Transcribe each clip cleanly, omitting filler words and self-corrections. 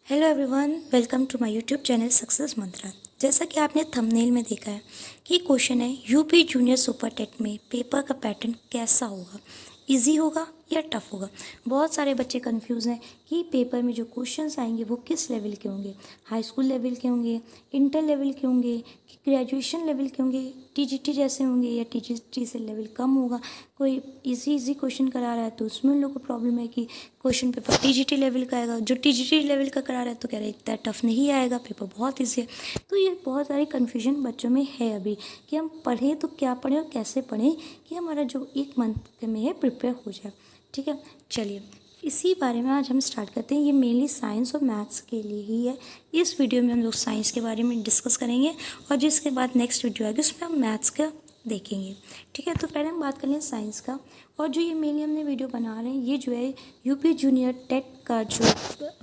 Hello everyone, welcome to my YouTube channel success mantra. जैसा कि आपने थंबनेल में देखा है कि क्वेश्चन है यूपी जूनियर सुपर टेट में पेपर का पैटर्न कैसा होगा, इजी होगा या टफ होगा। बहुत सारे बच्चे कंफ्यूज हैं कि पेपर में जो क्वेश्चंस आएंगे वो किस लेवल के होंगे, हाई स्कूल लेवल के होंगे, इंटर लेवल के होंगे कि ग्रेजुएशन लेवल के होंगे, टीजीटी जैसे होंगे या टीजीटी से लेवल कम होगा। कोई इजी क्वेश्चन करा रहा है तो उसमें उन लोगों को प्रॉब्लम है कि क्वेश्चन पेपर टीजीटी लेवल का आएगा, जो टीजीटी लेवल का करा रहा है तो कह रहा है इतना टफ नहीं आएगा, पेपर बहुत ईजी है। तो ये बहुत सारी कन्फ्यूजन बच्चों में है अभी कि हम पढ़ें तो क्या पढ़ें और कैसे पढ़ें कि हमारा जो एक मंथ में है प्रिपेयर हो जाए। ठीक है, चलिए इसी बारे में आज हम स्टार्ट करते हैं। ये मेनली साइंस और मैथ्स के लिए ही है। इस वीडियो में हम लोग साइंस के बारे में डिस्कस करेंगे और जिसके बाद नेक्स्ट वीडियो आएगी उसमें हम मैथ्स का देखेंगे। ठीक है, तो पहले हम बात कर लें साइंस का। और जो ये मेनली हमने वीडियो बना रहे हैं ये जो है यूपी जूनियर टेट का जो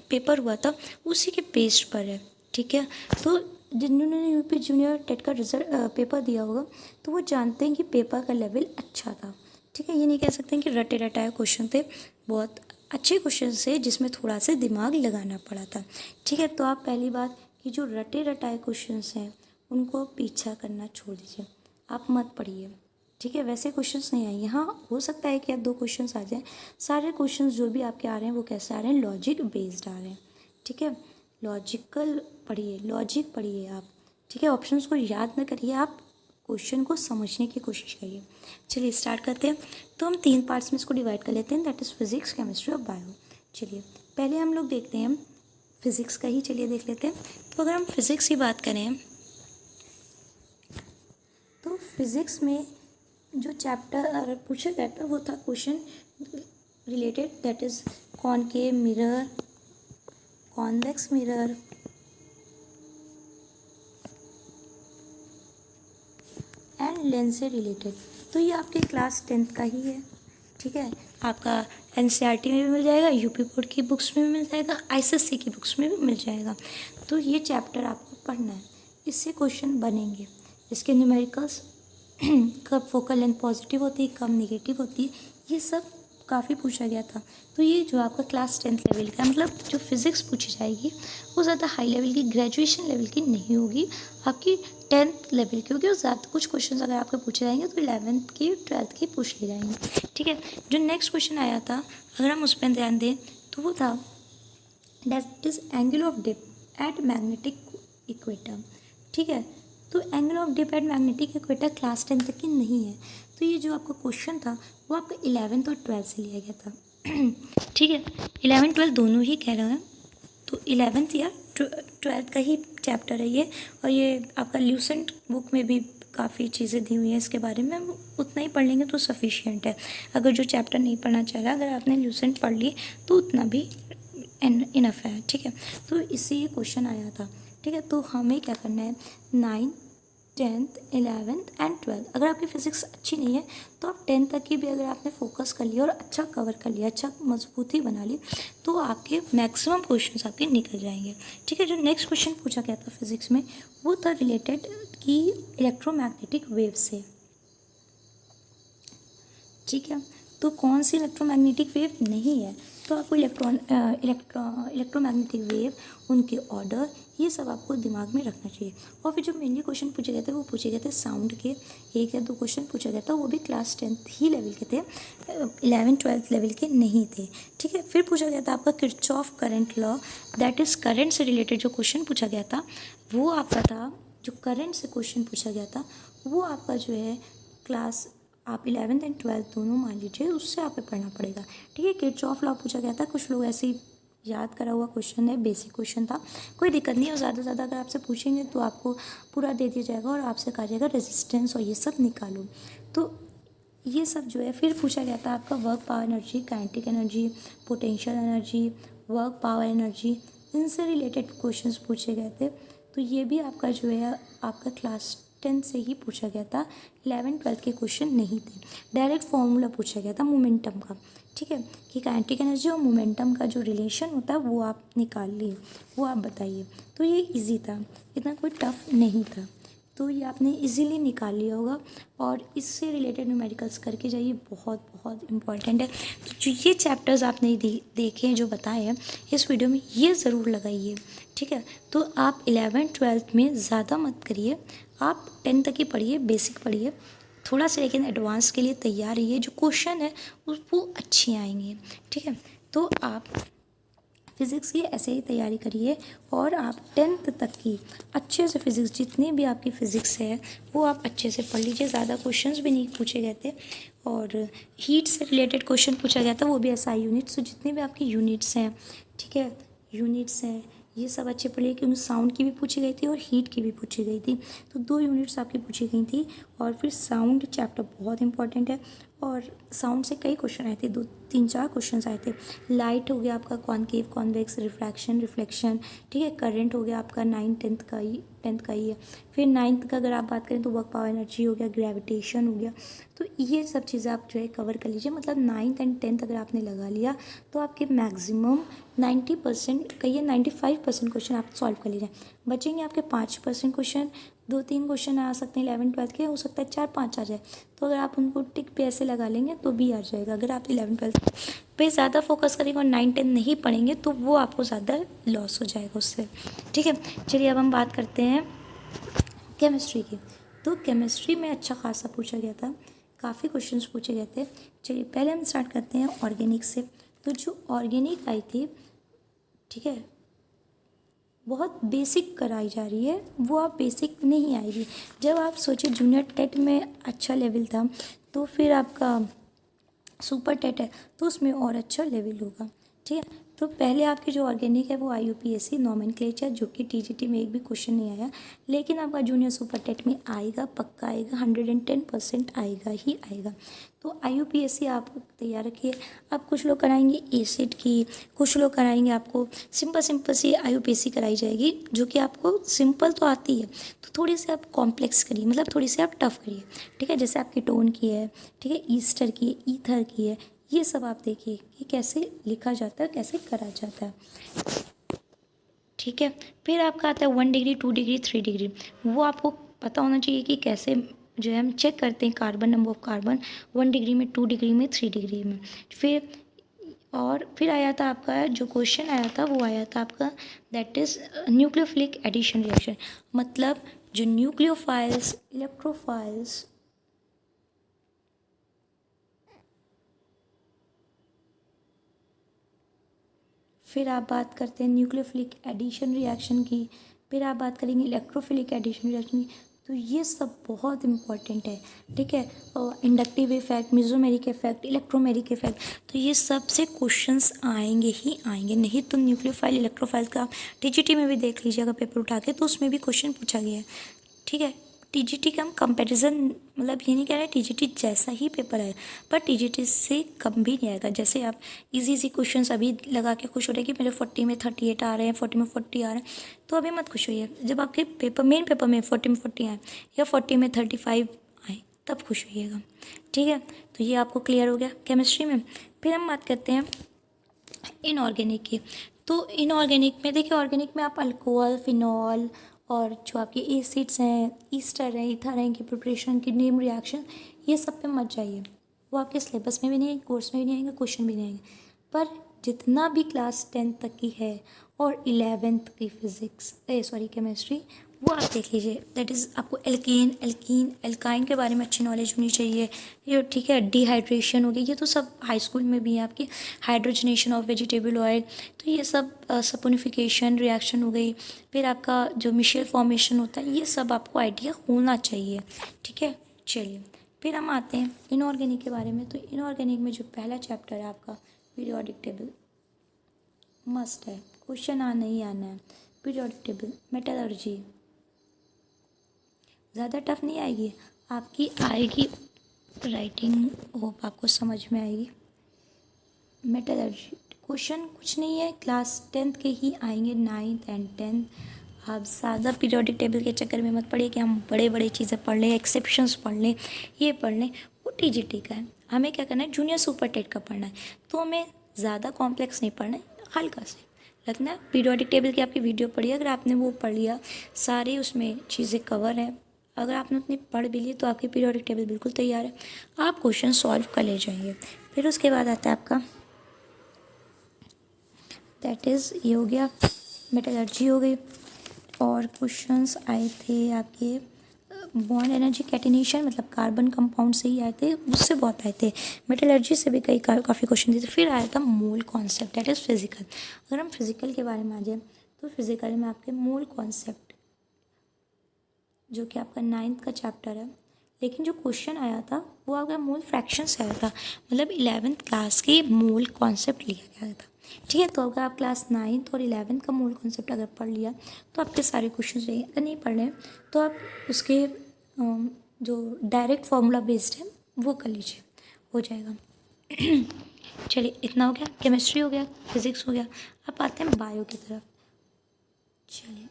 पेपर हुआ था उसी के बेस्ड पर है। ठीक है, तो जिन्होंने यूपी जूनियर टेट का रिजल्ट पेपर दिया होगा तो वो जानते हैं कि पेपर का लेवल अच्छा था। ठीक है, ये नहीं कह सकते हैं कि रटे रटाए क्वेश्चन थे, बहुत अच्छे क्वेश्चन थे जिसमें थोड़ा सा दिमाग लगाना पड़ा था। ठीक है, तो आप पहली बात कि जो रटे रटाए क्वेश्चन हैं उनको पीछा करना छोड़ दीजिए, आप मत पढ़िए। ठीक है, वैसे क्वेश्चंस नहीं आएंगे। हाँ, हो सकता है कि आप 2 क्वेश्चंस आ जाएं। सारे क्वेश्चंस जो भी आपके आ रहे हैं वो कैसे आ रहे हैं, लॉजिक बेस्ड आ रहे हैं। ठीक है, लॉजिकल पढ़िए, लॉजिक पढ़िए आप। ठीक है, ऑप्शंस को याद ना करिए, आप क्वेश्चन को समझने की कोशिश करिए। चलिए स्टार्ट करते हैं। तो हम 3 पार्ट्स में इसको डिवाइड कर लेते हैं, दैट इज़ फिजिक्स, केमिस्ट्री और बायो। चलिए पहले हम लोग देखते हैं फिजिक्स का ही, चलिए देख लेते हैं। तो अगर हम फिजिक्स की बात करें तो फिज़िक्स में जो चैप्टर पूछा गया था वो था question related, that is concave mirror, convex mirror and lens से रिलेटेड। तो ये आपके क्लास 10th का ही है। ठीक है, आपका एनसीईआरटी में भी मिल जाएगा, यूपी बोर्ड की बुक्स में भी मिल जाएगा, आईसीएससी की बुक्स में भी मिल जाएगा। तो ये चैप्टर आपको पढ़ना है, इससे क्वेश्चन बनेंगे। इसके न्यूमेरिकल्स कब फोकल लेंथ पॉजिटिव होती है, कब नेगेटिव होती है, ये सब काफ़ी पूछा गया था। तो ये जो आपका क्लास 10th लेवल का, मतलब जो फिज़िक्स पूछी जाएगी वो ज़्यादा हाई लेवल की, ग्रेजुएशन लेवल की नहीं होगी, आपकी 10th लेवल की होगी। और ज़्यादा कुछ क्वेश्चन अगर आपके पूछे जाएंगे तो 11th की 12th की पूछ लिए जाएंगे। ठीक है, जो नेक्स्ट क्वेश्चन आया था अगर हम उस पर ध्यान दें तो वो था that is angle of dip at magnetic equator. ठीक है, तो angle of dip at magnetic equator class 10 तक की नहीं है। तो ये जो आपका क्वेश्चन था वो आपका 11th और 12th से लिया गया था। ठीक है, 11 12 दोनों ही कह रहे हैं, तो 11th या 12th का ही चैप्टर है ये। और ये आपका ल्यूसेंट बुक में भी काफ़ी चीज़ें दी हुई हैं इसके बारे में, हम उतना ही पढ़ लेंगे तो सफिशिएंट है। अगर जो चैप्टर नहीं पढ़ना चाह रहा, अगर आपने ल्यूसेंट पढ़ ली तो उतना भी इनफ है। ठीक है, तो इससे ये क्वेश्चन आया था। ठीक है, तो हमें क्या करना है, 9th 10th 11th and 12th। अगर आपकी फिजिक्स अच्छी नहीं है तो आप 10th तक की भी अगर आपने फोकस कर लिया और अच्छा कवर कर लिया, अच्छा मजबूती बना ली, तो आपके मैक्सिमम क्वेश्चंस आपके निकल जाएंगे। ठीक है, जो नेक्स्ट क्वेश्चन पूछा गया था फिजिक्स में वो था रिलेटेड कि इलेक्ट्रोमैग्नेटिक वेव से। ठीक है, तो कौन सी इलेक्ट्रोमैग्नेटिक वेव नहीं है, तो आपको इलेक्ट्रोमैग्नेटिक वेव, उनके ऑर्डर, ये सब आपको दिमाग में रखना चाहिए। और फिर जो मेनली क्वेश्चन पूछे गए थे वो पूछे गए थे साउंड के, 1 या 2 क्वेश्चन पूछा गया था, वो भी क्लास 10th ही लेवल के थे, 11th 12th लेवल के नहीं थे। ठीक है, फिर पूछा गया था आपका Kirchhoff current law, that is current से रिलेटेड जो क्वेश्चन पूछा गया था वो आपका था, जो करंट से क्वेश्चन पूछा गया था वो आपका जो है क्लास, आप 11th एंड 12th दोनों मान लीजिए, उससे आपको पढ़ना पड़ेगा। ठीक है, किरचॉफ लॉ पूछा गया था, कुछ लोग ऐसे ही याद करा हुआ क्वेश्चन है, बेसिक क्वेश्चन था, कोई दिक्कत नहीं है। और ज़्यादा से ज़्यादा अगर आपसे पूछेंगे तो आपको पूरा दे दिया जाएगा और आपसे कहा जाएगा रेजिस्टेंस और ये सब निकालो। तो ये सब जो है, फिर पूछा गया था आपका work power energy, kinetic energy, potential energy, work power energy, इनसे रिलेटेड क्वेश्चंस पूछे गए थे। तो ये भी आपका जो है आपका क्लास 10 से ही पूछा गया था, 11 12 के क्वेश्चन नहीं थे। डायरेक्ट फॉर्मूला पूछा गया था मोमेंटम का। ठीक है, कि काइनेटिक एनर्जी और मोमेंटम का जो रिलेशन होता है वो आप निकाल लिए, वो आप बताइए। तो ये इजी था, इतना कोई टफ नहीं था। तो ये आपने इजीली निकाल लिया होगा और इससे रिलेटेड न्यूमेरिकल्स करके जाइए, बहुत बहुत इंपॉर्टेंट है। तो जो ये चैप्टर्स आपने देखे हैं, जो बताए हैं इस वीडियो में, ये ज़रूर लगाइए, ठीक है। तो आप 11th-12th में ज़्यादा मत करिए, आप 10th तक ही पढ़िए, बेसिक पढ़िए थोड़ा सा, लेकिन एडवांस के लिए तैयार रहिए। जो क्वेश्चन है वो अच्छी आएंगे, ठीक है। तो आप फिज़िक्स की ऐसे ही तैयारी करिए और आप 10th तक की अच्छे से फिज़िक्स, जितनी भी आपकी फ़िज़िक्स है वो आप अच्छे से पढ़ लीजिए। ज़्यादा क्वेश्चंस भी नहीं पूछे गए थे और हीट से रिलेटेड क्वेश्चन पूछा गया था, वो भी एसआई यूनिट्स। तो जितने भी आपकी यूनिट्स हैं, ठीक है, यूनिट्स हैं, ये सब अच्छे पढ़िए, क्योंकि साउंड की भी पूछी गई थी और हीट की भी पूछी गई थी। तो 2 यूनिट्स आपकी पूछी गई थी। और फिर साउंड चैप्टर बहुत इंपॉर्टेंट है और साउंड से कई क्वेश्चन आए थे, 2-3-4 क्वेश्चन आए थे। लाइट हो गया आपका, कॉनकेव कॉन्वेक्स, रिफ्रैक्शन रिफ्लेक्शन, ठीक है। करंट हो गया आपका 9-10th का ही, 10th का ही है। फिर 9th का अगर आप बात करें तो वर्क पावर एनर्जी हो गया, ग्रेविटेशन हो गया। तो ये सब चीज़ें आप जो है कवर कर लीजिए। मतलब 9th एंड 10th अगर आपने लगा लिया तो आपके मैक्सिमम 90%, कहिए 95% क्वेश्चन आप सॉल्व कर लीजिए। बचेंगे आपके 5% क्वेश्चन, 2-3 क्वेश्चन आ सकते हैं 11th-12th के, हो सकता है 4-5 आ जाए। तो अगर आप उनको टिक पे ऐसे लगा लेंगे तो भी आ जाएगा। अगर आप 11th-12th पे ज़्यादा फोकस करेंगे और 9-10 नहीं पढ़ेंगे तो वो आपको ज़्यादा लॉस हो जाएगा उससे, ठीक है। चलिए अब हम बात करते हैं केमिस्ट्री की। तो केमिस्ट्री में अच्छा खासा पूछा गया था, काफ़ी क्वेश्चंस पूछे गए थे। चलिए पहले हम स्टार्ट करते हैं ऑर्गेनिक से। तो जो ऑर्गेनिक आई थी, ठीक है, बहुत बेसिक कराई जा रही है, वो आप बेसिक नहीं आएगी। जब आप सोचिए जूनियर टेट में अच्छा लेवल था, तो फिर आपका सुपर टेट है तो उसमें और अच्छा लेवल होगा, ठीक है। तो पहले आपकी जो ऑर्गेनिक है वो IUPAC नॉमेनक्लेचर, जो कि TGT में एक भी क्वेश्चन नहीं आया, लेकिन आपका जूनियर सुपर टेट में आएगा, पक्का आएगा, 110% आएगा ही आएगा। तो IUPAC आप तैयार रखिए। अब कुछ लोग कराएंगे एसिड की, कुछ लोग कराएंगे आपको सिंपल सी IUPAC कराई जाएगी, जो कि आपको सिंपल तो आती है, तो थोड़ी सी आप कॉम्प्लेक्स करिए, मतलब थोड़ी सी आप टफ करिए, ठीक है। जैसे आपकी टोन की है, ठीक है, ईस्टर की है, ईथर की है, ये सब आप देखिए कि कैसे लिखा जाता है, कैसे करा जाता है, ठीक है। फिर आपका आता है 1 डिग्री, 2 डिग्री, 3 डिग्री। वो आपको पता होना चाहिए कि कैसे जो है हम चेक करते हैं carbon, number of carbon 1 degree में, 2 डिग्री में, 3 डिग्री में। फिर आया था आपका, जो क्वेश्चन आया था वो आया था आपका, that is nucleophilic addition reaction. मतलब जो न्यूक्लियोफाइल्स, इलेक्ट्रोफाइल्स, फिर आप बात करते हैं न्यूक्लियोफिलिक एडिशन रिएक्शन की, फिर आप बात करेंगे इलेक्ट्रोफिलिक एडिशन रिएक्शन की। तो ये सब बहुत इंपॉर्टेंट है, ठीक है। Inductive effect, mesomeric effect, electromeric effect, तो ये सब से क्वेश्चंस आएंगे ही आएंगे। नहीं तो न्यूक्लियोफाइल, इलेक्ट्रोफाइल का TGT में भी देख लीजिएगा पेपर उठा के, तो उसमें भी क्वेश्चन पूछा गया है, ठीक है। TGT का हम कंपैरिजन, मतलब ये नहीं कह रहे TGT जैसा ही पेपर है, पर TGT से कम भी नहीं आएगा। जैसे आप इजी क्वेश्चंस अभी लगा के खुश हो रहे कि मेरे 40 में 38 आ रहे हैं, 40 में 40 आ रहे हैं, तो अभी मत खुश होइए। जब आपके पेपर, मेन पेपर में 40 में 40 आए या 40 में 35 आए, तब खुश होइएगा, ठीक है। तो ये आपको क्लियर हो गया केमिस्ट्री में। फिर हम बात करते हैं इनऑर्गेनिक की। तो इनऑर्गेनिक में देखिए, ऑर्गेनिक में आप अल्कोहल, फिनॉल और जो आपके एसिड्स हैं, ईस्टर हैं, ईथर हैं, की प्रिपरेशन की नेम रिएक्शन, ये सब पे मत जाइए। वो आपके सिलेबस में भी नहीं आएंगे, कोर्स में भी नहीं आएंगे, क्वेश्चन भी नहीं आएंगे। पर जितना भी क्लास 10th तक की है और 11th की फिज़िक्स, केमिस्ट्री, वो आप देख लीजिए। दैट इज़ आपको एल्केन, एल्कीन, एल्काइन के बारे में अच्छी नॉलेज होनी चाहिए, ये ठीक है। डिहाइड्रेशन हो गई, ये तो सब हाई स्कूल में भी है आपकी। हाइड्रोजनेशन ऑफ वेजिटेबल ऑयल, तो ये सब सपोनिफिकेशन रिएक्शन हो गई। फिर आपका जो मिशेल फॉर्मेशन होता है, ये सब आपको आइडिया होना चाहिए, ठीक है। चलिए फिर हम आते हैं इनऑर्गेनिक के बारे में। तो इनऑर्गेनिक में जो पहला चैप्टर है आपका पीरियोडिक टेबल, मस्ट है, क्वेश्चन आना ही आना है। पीरियोडिक टेबल, मेटलर्जी, ज़्यादा टफ नहीं आएगी, आपकी आएगी राइटिंग, होप आपको समझ में आएगी। मेटलर्जी क्वेश्चन कुछ नहीं है, क्लास 10th के ही आएंगे, 9th एंड 10th। आप ज़्यादा पीरियोडिक टेबल के चक्कर में मत पड़िए कि हम बड़े बड़े चीज़ें पढ़ लें, एक्सेप्शंस पढ़ लें, ये पढ़ लें। वो TGT का है, हमें क्या करना है, जूनियर सुपर टेट का पढ़ना है। तो हमें ज़्यादा कॉम्प्लेक्स नहीं पढ़ना है, हल्का से लगना है। पीरियोडिक टेबल की आपकी वीडियो पढ़ी, अगर आपने वो पढ़ लिया, सारी उसमें चीज़ें कवर हैं, अगर आपने उतनी पढ़ भी ली तो आपकी पीरियोडिक टेबल बिल्कुल तैयार है, आप क्वेश्चन सॉल्व कर ले जाएंगे। फिर उसके बाद आता है आपका दैट इज़ ये हो गया, मेटलर्जी हो गई। और क्वेश्चंस आए थे आपके बॉन्ड एनर्जी कैटिनेशन, मतलब कार्बन कंपाउंड से ही आए थे, उससे बहुत आए थे। मेटलर्जी से भी कई काफ़ी क्वेश्चन थे। फिर आया था mole concept, that is physical. अगर हम फिजिकल के बारे में आ जाए तो फिजिकल में आपके मोल कॉन्सेप्ट, जो कि आपका 9th का चैप्टर है, लेकिन जो क्वेश्चन आया था वो आपका मोल फ्रैक्शन से आया था, मतलब 11th क्लास की मोल कॉन्सेप्ट लिया गया था। ठीक है, तो अगर आप क्लास 9th और 11th का मोल कॉन्सेप्ट अगर पढ़ लिया तो आपके सारे क्वेश्चन रहेंगे। अगर नहीं पढ़ रहे हैं तो आप उसके जो डायरेक्ट फार्मूला बेस्ड है वो कर लीजिए, हो जाएगा। चलिए, इतना हो गया, केमिस्ट्री हो गया, फिजिक्स हो गया। अब आते हैं बायो की तरफ। चलिए,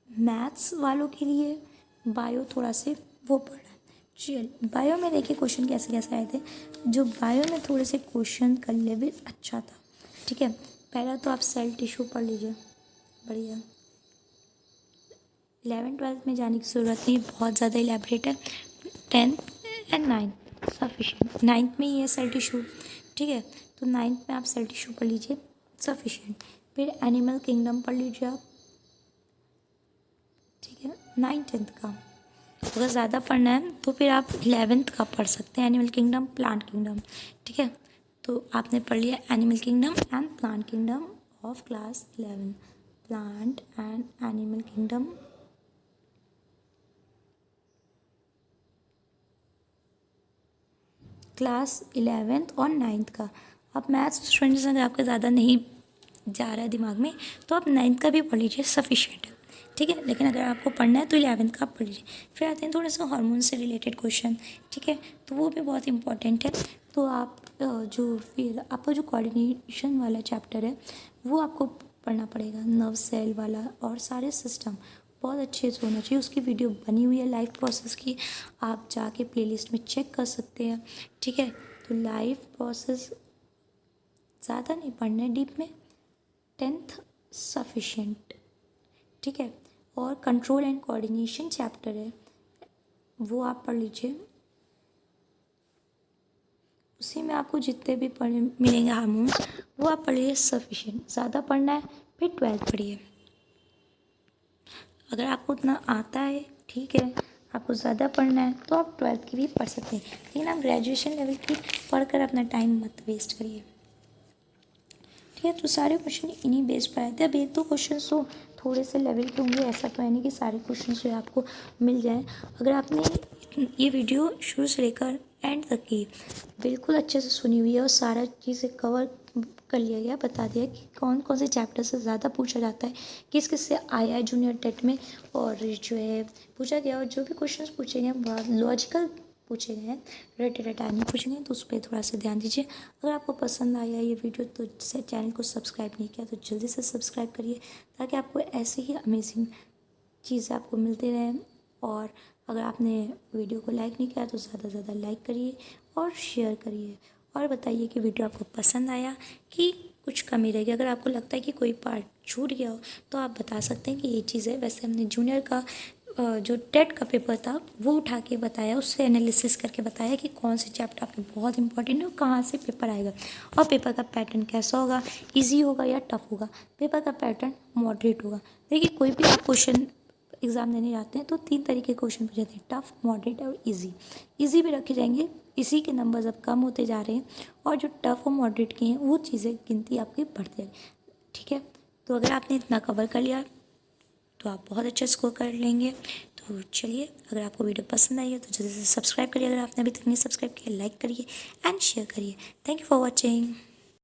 मैथ्स वालों के लिए बायो थोड़ा से वो पढ़ना है। चलिए, बायो में देखिए क्वेश्चन कैसे कैसे आए थे। जो बायो में थोड़े से क्वेश्चन कर लेवल अच्छा था। ठीक है, पहला तो आप सेल टिश्यू पढ़ लीजिए, बढ़िया। 11th-12th में जाने की ज़रूरत नहीं, बहुत ज़्यादा इलेबरेट है। 10th and 9th sufficient. 9th में ही है सेल टिश्यू, ठीक है, तो 9th में आप सेल टिश्यू पढ़ लीजिए, सफिशिएंट। फिर एनिमल किंगडम पढ़ लीजिए आप, ठीक है, 9th-10th का। अगर ज़्यादा पढ़ना है तो फिर आप 11th का पढ़ सकते हैं, एनिमल किंगडम, प्लांट किंगडम। ठीक है, तो आपने पढ़ लिया animal kingdom and plant kingdom of class 11, plant and animal kingdom. Class 11th और 9th का। अब मैथ्स स्टूडेंट्स अगर आपका ज़्यादा नहीं जा रहा है दिमाग में तो आप 9th का भी पढ़ लीजिए, सफिशिएंट है। ठीक है, लेकिन अगर आपको पढ़ना है तो 11th का आप पढ़ लीजिए। फिर आते हैं थोड़े से हार्मोन से रिलेटेड क्वेश्चन, ठीक है, तो वो भी बहुत इंपॉर्टेंट है। तो आप जो फिर आपका जो कोऑर्डिनेशन वाला चैप्टर है वो आपको पढ़ना पड़ेगा, नर्व सेल वाला और सारे सिस्टम बहुत अच्छे से होना चाहिए। उसकी वीडियो बनी हुई है लाइफ प्रोसेस की, आप जाके प्लेलिस्ट में चेक कर सकते हैं। ठीक है, तो लाइफ प्रोसेस ज़्यादा नहीं पढ़ना है डीप में, 10th सफिशिएंट। ठीक है, और कंट्रोल एंड कोऑर्डिनेशन चैप्टर है वो आप पढ़ लीजिए, उसी में आपको जितने भी पढ़े मिलेंगे हार्मोन्स वो आप पढ़िए, सफिशिएंट। ज़्यादा पढ़ना है फिर 12th पढ़िए। अगर आपको उतना आता है, ठीक है, आपको ज़्यादा पढ़ना है तो आप 12th की भी पढ़ सकते हैं, लेकिन आप ग्रेजुएशन लेवल की पढ़कर अपना टाइम मत वेस्ट करिए। ठीक है, तो सारे क्वेश्चन इन्हीं बेस पर आए थे। अब एक दो क्वेश्चन तो थोड़े से लेवल के होंगे, ऐसा तो है नहीं कि सारे क्वेश्चन जो है आपको मिल जाएं। अगर आपने ये वीडियो शुरू से लेकर एंड तक की बिल्कुल अच्छे से सुनी हुई है और सारा चीज़ें कवर कर लिया गया, बता दिया कि कौन कौन से चैप्टर से ज़्यादा पूछा जाता है, किस किस से आया है जूनियर टेट में, और जो है पूछा गया, और जो भी क्वेश्चन पूछे गए बहुत लॉजिकल पूछे गए हैं, रटे रटाए नहीं पूछे गए, तो उस पर थोड़ा सा ध्यान दीजिए। अगर आपको पसंद आया ये वीडियो तो चैनल को सब्सक्राइब नहीं किया तो जल्दी से सब्सक्राइब करिए, ताकि आपको ऐसे ही अमेजिंग चीज़ें आपको मिलती रहें। और अगर आपने वीडियो को लाइक नहीं किया तो ज़्यादा से ज़्यादा लाइक करिए और शेयर करिए, और बताइए कि वीडियो आपको पसंद आया कि कुछ कमी रहेगी। अगर आपको लगता है कि कोई पार्ट छूट गया हो तो आप बता सकते हैं कि ये चीज़ है। वैसे हमने जूनियर का जो टेट का पेपर था वो उठा के बताया, उससे एनालिसिस करके बताया कि कौन से चैप्टर आपके बहुत इंपॉर्टेंट है और कहाँ से पेपर आएगा, और पेपर का पैटर्न कैसा होगा, इजी होगा या टफ होगा। पेपर का पैटर्न मॉडरेट होगा। देखिए, कोई भी आप क्वेश्चन एग्ज़ाम देने जाते हैं तो 3 तरीके के क्वेश्चन पूछे जाते हैं, टफ, मॉडरेट और ईजी। ईजी भी रखे जाएंगे, इसी के नंबर्स अब कम होते जा रहे हैं, और जो टफ और मॉडरेट के हैं वो चीज़ें गिनती आपकी बढ़ते हैं। ठीक है, तो अगर आपने इतना कवर कर लिया तो आप बहुत अच्छा स्कोर कर लेंगे। तो चलिए, अगर आपको वीडियो पसंद आई है तो जल्दी से सब्सक्राइब करिए, अगर आपने अभी तक नहीं सब्सक्राइब किया लाइक करिए एंड शेयर करिए। Thank you for watching.